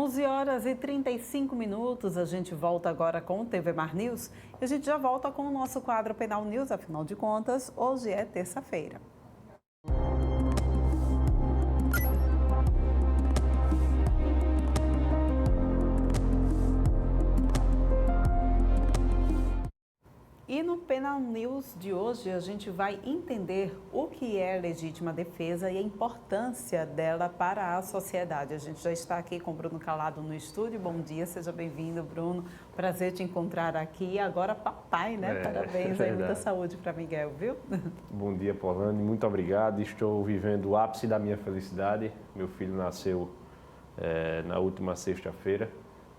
11 horas e 35 minutos, a gente volta agora com o TV Mar News e a gente já volta com o nosso quadro Penal News, afinal de contas, hoje é terça-feira. E no Penal News de hoje a gente vai entender o que é legítima defesa e a importância dela para a sociedade. A gente já está aqui com o Bruno Calado no estúdio. Bom dia, seja bem-vindo, Bruno. Prazer te encontrar aqui. Agora papai, né? Parabéns aí, muita saúde para Miguel, viu? Bom dia, Polane. Muito obrigado. Estou vivendo o ápice da minha felicidade. Meu filho nasceu na última sexta-feira,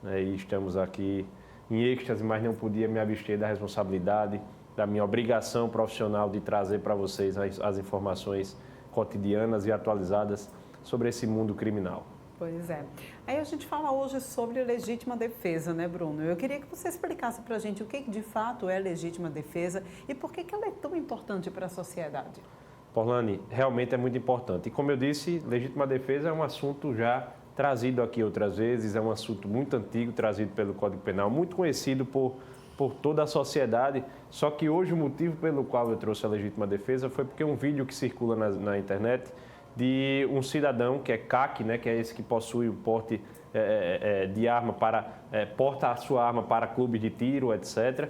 né, e estamos aqui em êxtase, mas não podia me abster da responsabilidade, da minha obrigação profissional de trazer para vocês as informações cotidianas e atualizadas sobre esse mundo criminal. Pois é. Aí a gente fala hoje sobre legítima defesa, né, Bruno? Eu queria que você explicasse para a gente o que de fato é legítima defesa e por que ela é tão importante para a sociedade. Polane, realmente é muito importante. E como eu disse, legítima defesa é um assunto já trazido aqui outras vezes, é um assunto muito antigo, trazido pelo Código Penal, muito conhecido por toda a sociedade, só que hoje o motivo pelo qual eu trouxe a legítima defesa foi porque um vídeo que circula na internet de um cidadão, que é CAC, né, que é esse que possui o porte de arma porta a sua arma para clube de tiro, etc.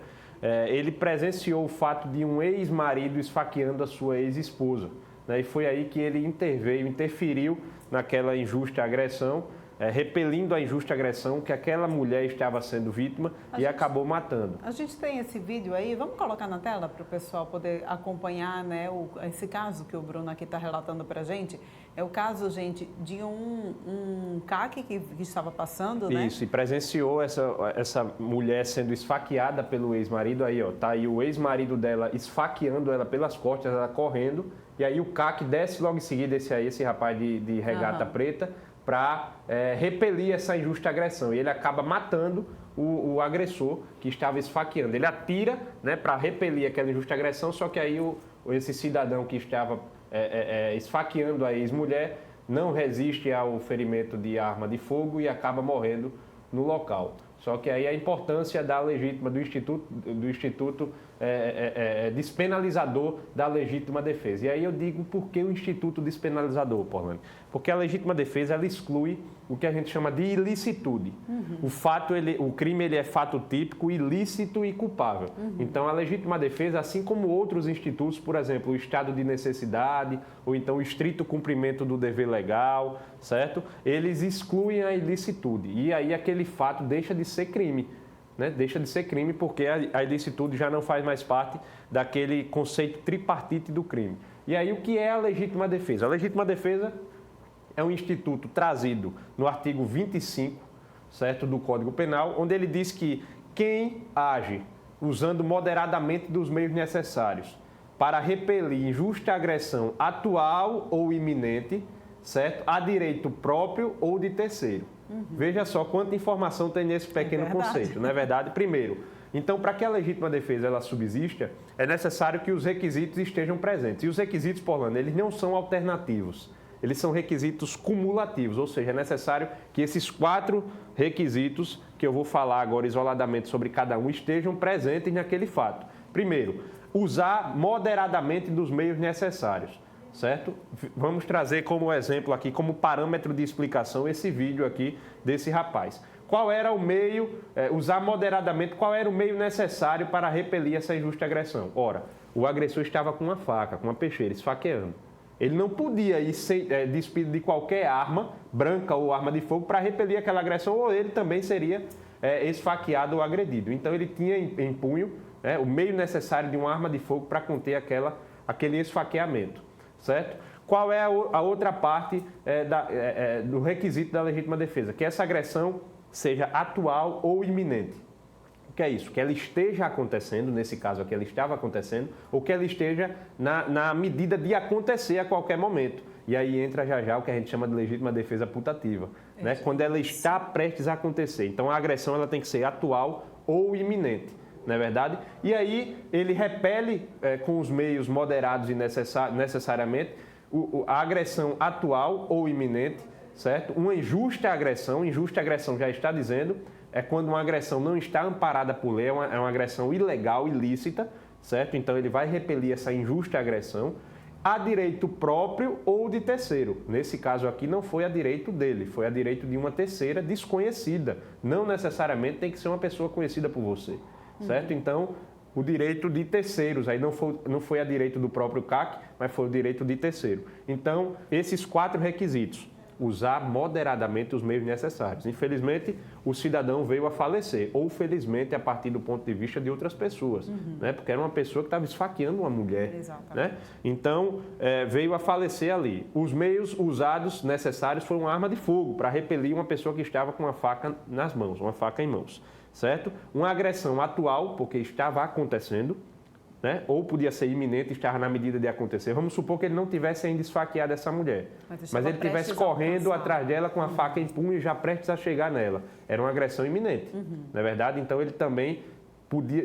Ele presenciou o fato de um ex-marido esfaqueando a sua ex-esposa, né, e foi aí que ele interferiu naquela injusta agressão, repelindo a injusta agressão que aquela mulher estava sendo vítima e acabou matando. A gente tem esse vídeo aí, vamos colocar na tela para o pessoal poder acompanhar, né, esse caso que o Bruno aqui está relatando para a gente. É o caso, gente, de um CAC que estava passando, né? Isso, e presenciou essa mulher sendo esfaqueada pelo ex-marido. Aí, ó, tá aí o ex-marido dela esfaqueando ela pelas costas, ela correndo. E aí o CAC desce logo em seguida, esse rapaz de regata preta, para repelir essa injusta agressão. E ele acaba matando o agressor que estava esfaqueando. Ele atira, né, para repelir aquela injusta agressão, só que aí esse cidadão que estava esfaqueando a ex-mulher não resiste ao ferimento de arma de fogo e acaba morrendo no local. Só que aí a importância da legítima, do Instituto despenalizador da legítima defesa. E aí eu digo por que o Instituto despenalizador, Polane? Porque a legítima defesa ela exclui o que a gente chama de ilicitude. O crime ele é fato típico, ilícito e culpável. Então a legítima defesa, assim como outros institutos, por exemplo, o estado de necessidade ou então o estrito cumprimento do dever legal, certo? Eles excluem a ilicitude e aí aquele fato deixa de ser crime. Né? Deixa de ser crime porque a ilicitude já não faz mais parte daquele conceito tripartite do crime. E aí o que é a legítima defesa? A legítima defesa é um instituto trazido no artigo 25, certo, do Código Penal, onde ele diz que quem age usando moderadamente dos meios necessários para repelir injusta agressão atual ou iminente, certo, a direito próprio ou de terceiro. Veja só quanta informação tem nesse pequeno conceito, não é verdade? Primeiro, então, para que a legítima defesa ela subsista, é necessário que os requisitos estejam presentes. E os requisitos, Polane, eles não são alternativos, eles são requisitos cumulativos, ou seja, é necessário que esses 4 requisitos, que eu vou falar agora isoladamente sobre cada um, estejam presentes naquele fato. Primeiro, usar moderadamente dos meios necessários. Certo? Vamos trazer como exemplo aqui, como parâmetro de explicação, esse vídeo aqui desse rapaz. Qual era o meio, usar moderadamente, qual era o meio necessário para repelir essa injusta agressão? Ora, o agressor estava com uma faca, com uma peixeira, esfaqueando. Ele não podia ir despido de qualquer arma, branca ou arma de fogo, para repelir aquela agressão, ou ele também seria esfaqueado ou agredido. Então ele tinha em punho o meio necessário de uma arma de fogo para conter aquele esfaqueamento. Certo? Qual é a outra parte do requisito da legítima defesa? Que essa agressão seja atual ou iminente. O que é isso? Que ela esteja acontecendo, nesse caso aqui ela estava acontecendo, ou que ela esteja na medida de acontecer a qualquer momento. E aí entra já o que a gente chama de legítima defesa putativa, né? Quando ela está prestes a acontecer. Então a agressão ela tem que ser atual ou iminente. Não é verdade? E aí ele repele com os meios moderados e necessariamente a agressão atual ou iminente, certo? Uma injusta agressão já está dizendo, é quando uma agressão não está amparada por lei, é uma agressão ilegal, ilícita, certo? Então ele vai repelir essa injusta agressão a direito próprio ou de terceiro. Nesse caso aqui não foi a direito dele, foi a direito de uma terceira desconhecida. Não necessariamente tem que ser uma pessoa conhecida por você, certo? Então, o direito de terceiros, aí não foi a direito do próprio CAC, mas foi o direito de terceiro. Então, esses 4 requisitos. Usar moderadamente os meios necessários. Infelizmente, o cidadão veio a falecer, ou felizmente a partir do ponto de vista de outras pessoas, né? Porque era uma pessoa que estava esfaqueando uma mulher. Né? Então, veio a falecer ali. Os meios usados necessários foram uma arma de fogo para repelir uma pessoa que estava com uma faca nas mãos, uma faca em mãos, certo? Uma agressão atual, porque estava acontecendo, né? Ou podia ser iminente, estar na medida de acontecer. Vamos supor que ele não tivesse ainda esfaqueado essa mulher, mas ele estivesse correndo atrás dela com a faca em punho e já prestes a chegar nela. Era uma agressão iminente, não é verdade? Então ele também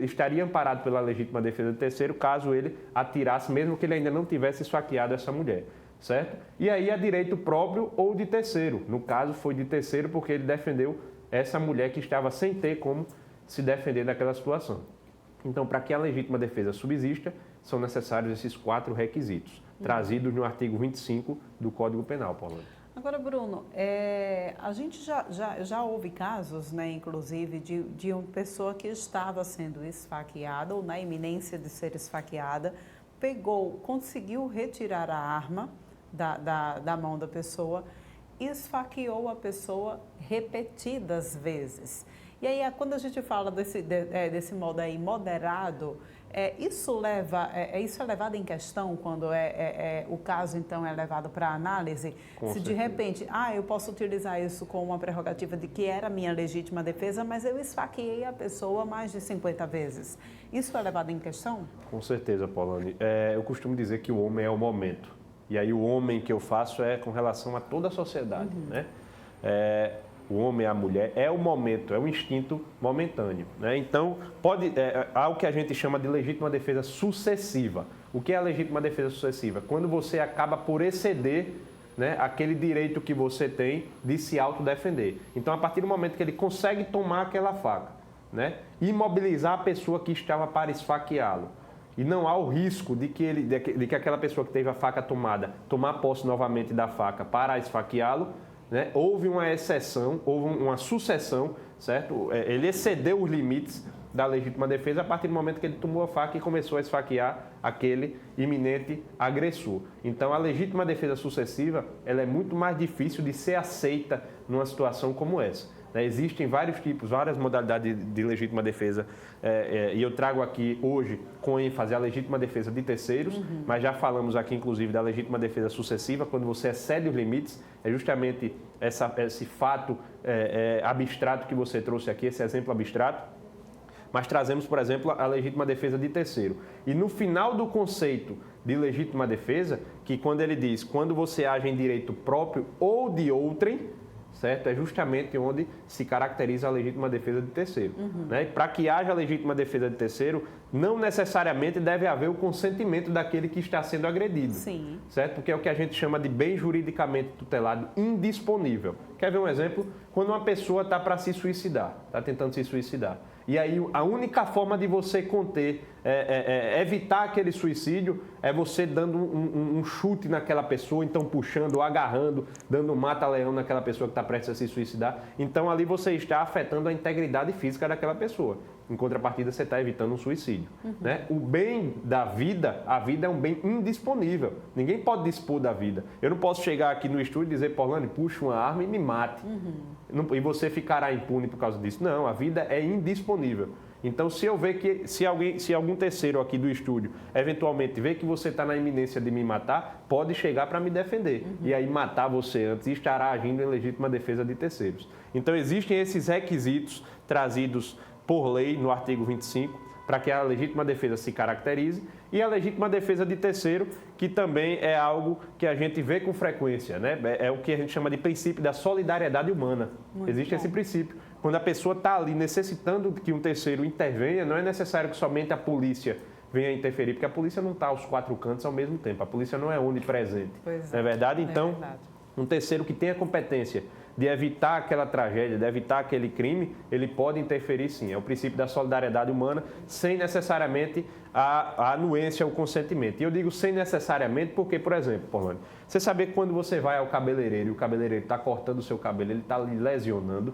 estaria amparado pela legítima defesa do terceiro caso ele atirasse, mesmo que ele ainda não tivesse esfaqueado essa mulher, certo? E aí é direito próprio ou de terceiro. No caso foi de terceiro porque ele defendeu essa mulher que estava sem ter como se defender daquela situação. Então, para que a legítima defesa subsista, são necessários esses 4 requisitos, trazidos no artigo 25 do Código Penal, Paula. Agora, Bruno, a gente já houve casos, né, inclusive, de uma pessoa que estava sendo esfaqueada ou na iminência de ser esfaqueada, conseguiu retirar a arma da mão da pessoa e esfaqueou a pessoa repetidas vezes. E aí, quando a gente fala desse modo aí moderado, isso é levado em questão quando o caso, então, é levado para análise? Se de repente, eu posso utilizar isso como uma prerrogativa de que era minha legítima defesa, mas eu esfaqueei a pessoa mais de 50 vezes. Isso é levado em questão? Com certeza, Paulane. Eu costumo dizer que o homem é o momento. E aí o homem que eu faço é com relação a toda a sociedade, né? O homem, a mulher, é o momento, é o instinto momentâneo, né? Então, há o que a gente chama de legítima defesa sucessiva. O que é a legítima defesa sucessiva? Quando você acaba por exceder, né, aquele direito que você tem de se autodefender. Então, a partir do momento que ele consegue tomar aquela faca, né, imobilizar a pessoa que estava para esfaqueá-lo, e não há o risco de que aquela pessoa que teve a faca tomar posse novamente da faca para esfaqueá-lo, né? Houve uma exceção, houve uma sucessão, certo? Ele excedeu os limites da legítima defesa a partir do momento que ele tomou a faca e começou a esfaquear aquele iminente agressor. Então, a legítima defesa sucessiva, ela é muito mais difícil de ser aceita numa situação como essa. Existem vários tipos, várias modalidades de legítima defesa, e eu trago aqui hoje com ênfase a legítima defesa de terceiros, mas já falamos aqui inclusive da legítima defesa sucessiva, quando você excede os limites, é justamente esse fato abstrato que você trouxe aqui, esse exemplo abstrato, mas trazemos, por exemplo, a legítima defesa de terceiro. E no final do conceito de legítima defesa, que quando ele diz, quando você age em direito próprio ou de outrem, certo? É justamente onde se caracteriza a legítima defesa de terceiro. Né? E para que haja legítima defesa de terceiro, não necessariamente deve haver o consentimento daquele que está sendo agredido. Sim. Certo? Porque é o que a gente chama de bem juridicamente tutelado indisponível. Quer ver um exemplo? Quando uma pessoa está para se suicidar, está tentando se suicidar. E aí a única forma de você conter, evitar aquele suicídio, é você dando um chute naquela pessoa, então puxando, agarrando, dando um mata-leão naquela pessoa que está prestes a se suicidar. Então ali você está afetando a integridade física daquela pessoa. Em contrapartida, você está evitando um suicídio. Né? O bem da vida, a vida é um bem indisponível. Ninguém pode dispor da vida. Eu não posso chegar aqui no estúdio e dizer, Paulane, puxa uma arma e me mate. E você ficará impune por causa disso. Não, a vida é indisponível. Então, se eu ver que, se algum terceiro aqui do estúdio, eventualmente vê que você está na iminência de me matar, pode chegar para me defender. E aí matar você antes e estará agindo em legítima defesa de terceiros. Então, existem esses requisitos trazidos por lei no artigo 25, para que a legítima defesa se caracterize, e a legítima defesa de terceiro, que também é algo que a gente vê com frequência, né? É o que a gente chama de princípio da solidariedade humana. Existe esse princípio. Quando a pessoa está ali necessitando que um terceiro intervenha, não é necessário que somente a polícia venha interferir, porque a polícia não está aos 4 cantos ao mesmo tempo. A polícia não é onipresente. Pois não é verdade? Então, verdade. Um terceiro que tem a competência de evitar aquela tragédia, de evitar aquele crime, ele pode interferir sim. É o princípio da solidariedade humana, sem necessariamente a anuência, o consentimento. E eu digo sem necessariamente porque, por exemplo, Orlando, você saber que quando você vai ao cabeleireiro e o cabeleireiro está cortando o seu cabelo, ele está lhe lesionando.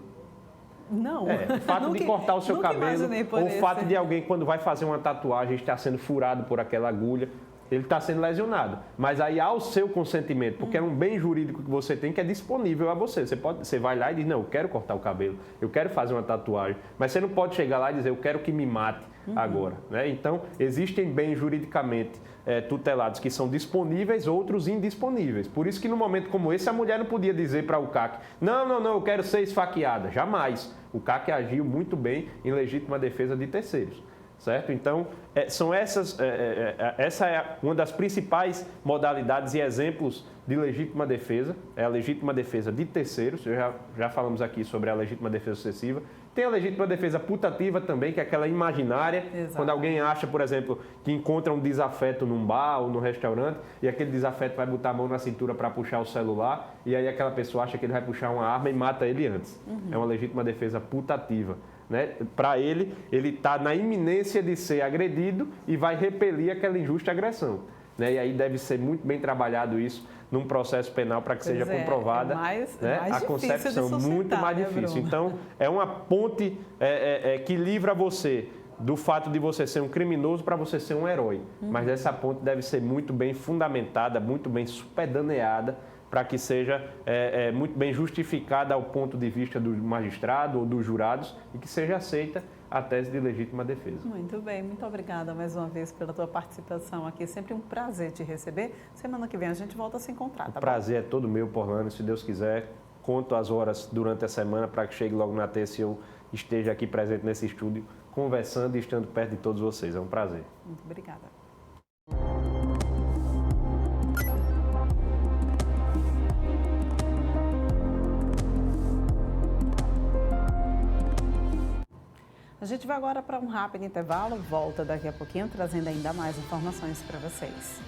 Não. O fato de cortar o seu cabelo, ou o fato de alguém, quando vai fazer uma tatuagem, estar sendo furado por aquela agulha, ele está sendo lesionado. Mas aí há o seu consentimento, porque é um bem jurídico que você tem que é disponível a você. Você vai lá e diz, não, eu quero cortar o cabelo, eu quero fazer uma tatuagem. Mas você não pode chegar lá e dizer, eu quero que me mate agora. Né? Então, existem bens juridicamente tutelados que são disponíveis, outros indisponíveis. Por isso que num momento como esse, a mulher não podia dizer para o CAC, não, eu quero ser esfaqueada. Jamais. O CAC agiu muito bem em legítima defesa de terceiros. Certo? Então, essa é uma das principais modalidades e exemplos de legítima defesa, é a legítima defesa de terceiros, já falamos aqui sobre a legítima defesa sucessiva. Tem a legítima defesa putativa também, que é aquela imaginária, Exato. Quando alguém acha, por exemplo, que encontra um desafeto num bar ou num restaurante e aquele desafeto vai botar a mão na cintura para puxar o celular e aí aquela pessoa acha que ele vai puxar uma arma e mata ele antes. É uma legítima defesa putativa. Né? Para ele está na iminência de ser agredido e vai repelir aquela injusta agressão. Né? E aí deve ser muito bem trabalhado isso num processo penal para que seja comprovada mais a concepção. Muito mais difícil. Então, é uma ponte que livra você do fato de você ser um criminoso para você ser um herói. Mas essa ponte deve ser muito bem fundamentada, muito bem superdaneada, para que seja muito bem justificada ao ponto de vista do magistrado ou dos jurados e que seja aceita a tese de legítima defesa. Muito bem, muito obrigada mais uma vez pela tua participação aqui. Sempre um prazer te receber. Semana que vem a gente volta a se encontrar, tá bom? O prazer é todo meu, Orlando. Se Deus quiser, conto as horas durante a semana para que chegue logo na terça e eu esteja aqui presente nesse estúdio, conversando e estando perto de todos vocês. É um prazer. Muito obrigada. A gente vai agora para um rápido intervalo, volta daqui a pouquinho trazendo ainda mais informações para vocês.